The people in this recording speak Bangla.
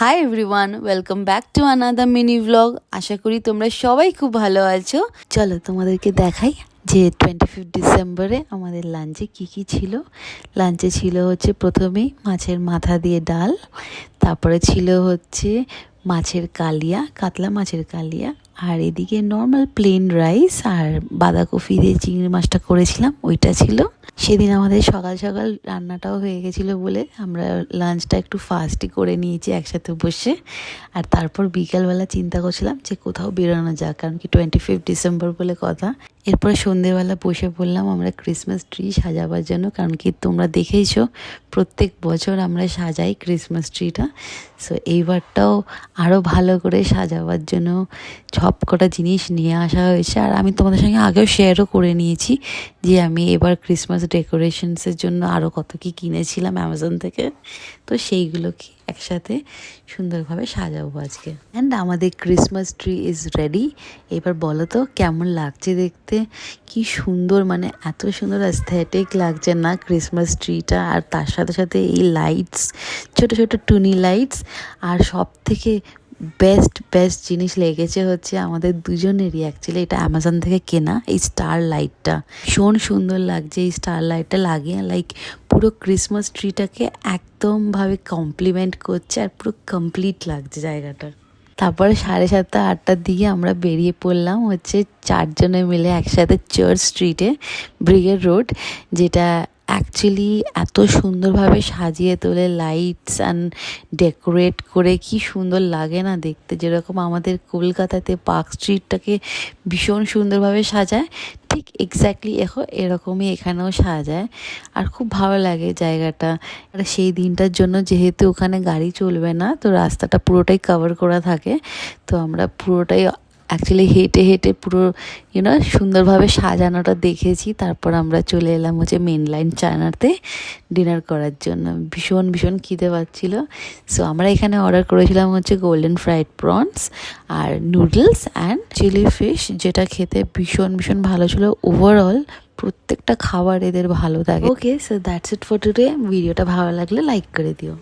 High everyone, welcome back to another mini blog. আশা করি তোমরা সবাই খুব ভালো আছো। চলো তোমাদেরকে দেখাই যে 25 ডিসেম্বরে আমাদের লাঞ্চে কি কি ছিল। লাঞ্চে ছিল হচ্ছে প্রথমেই মাছের মাথা দিয়ে ডাল, তারপরে ছিল হচ্ছে মাছের কালিয়া, কাতলা মাছের কালিয়া, আর এদিকে নর্মাল প্লেন রাইস আর বাঁধাকপি দিয়ে চিংড়ি মাছটা করেছিলাম, ওইটা ছিল। সেদিন আমাদের সকাল সকাল রান্নাটাও হয়ে গেছিলো বলে আমরা লাঞ্চটা একটু ফাস্টই করে নিয়েছি একসাথে বসে। আর তারপর বিকালবেলা চিন্তা করছিলাম যে কোথাও বেরোনো যাক, কারণ কি 25 ডিসেম্বর বলে কথা। এরপরে সন্ধেবেলা বসে পড়লাম আমরা ক্রিসমাস ট্রি সাজাবার জন্য, কারণ কি তোমরা দেখেইছো প্রত্যেক বছর আমরা সাজাই ক্রিসমাস ট্রিটা। সো এইবারটাও আরও ভালো করে সাজাবার জন্য সব কটা জিনিস নিয়ে আসা হয়েছে। আর আমি তোমাদের সঙ্গে আগেও শেয়ারও করে নিয়েছি যে আমি এবার ক্রিসমাস ডেকোরেশনসের জন্য আরও কত কী কিনেছিলাম অ্যামাজন থেকে। তো সেইগুলোকে একসাথে সুন্দরভাবে সাজাবো আজকে। অ্যান্ড আমাদের ক্রিসমাস ট্রি ইজ রেডি। এবার বলো তো কেমন লাগছে দেখতে, কি সুন্দর, মানে এত সুন্দর অ্যাস্থেটিক লাগছে না ক্রিসমাস ট্রিটা। আর তার সাথে সাথে এই লাইটস, ছোট ছোট টুনি লাইটস। আর সব থেকে বেস্ট জিনিস লেগেছে হচ্ছে আমাদের দুজনেরই, অ্যাকচুয়ালি এটা অ্যামাজন থেকে কেনা, এই স্টার লাইটটা ভীষণ সুন্দর লাগছে। এই স্টার লাইটটা লাগিয়ে লাইক পুরো ক্রিসমাস ট্রিটাকে একদমভাবে কমপ্লিমেন্ট করছে আর পুরো কমপ্লিট লাগছে জায়গাটা। তারপরে 7:30-8টার দিকে আমরা বেরিয়ে পড়লাম হচ্ছে 4 জনে মিলে একসাথে চার্চ স্ট্রিটে, ব্রিগেড রোড, যেটা অ্যাকচুয়ালি এত সুন্দরভাবে সাজিয়ে তোলে লাইটস অ্যান্ড ডেকোরেট করে, কি সুন্দর লাগে না দেখতে। যেরকম আমাদের কলকাতাতে পার্ক স্ট্রিটটাকে ভীষণ সুন্দরভাবে সাজায়, ঠিক এক্স্যাক্টলি এরকমই এখানেও সাজায়। আর খুব ভালো লাগে জায়গাটা। আর সেই দিনটার জন্য যেহেতু ওখানে গাড়ি চলবে না, তো রাস্তাটা পুরোটাই কভার করা থাকে। তো আমরা পুরোটাই অ্যাকচুয়ালি হেঁটে হেঁটে পুরো সুন্দরভাবে সাজানোটা দেখেছি। তারপর আমরা চলে এলাম হচ্ছে মেন লাইন চায়নাতে ডিনার করার জন্য। ভীষণ খিদে পাচ্ছিলো। সো আমরা এখানে অর্ডার করেছিলাম হচ্ছে গোল্ডেন ফ্রাইড প্রনস আর নুডলস অ্যান্ড চিলি ফিশ, যেটা খেতে ভীষণ ভালো ছিল। ওভারঅল প্রত্যেকটা খাবার এদের ভালো থাকে। Okay, so that's it for today. ভিডিওটা ভালো লাগলে লাইক করে দিও।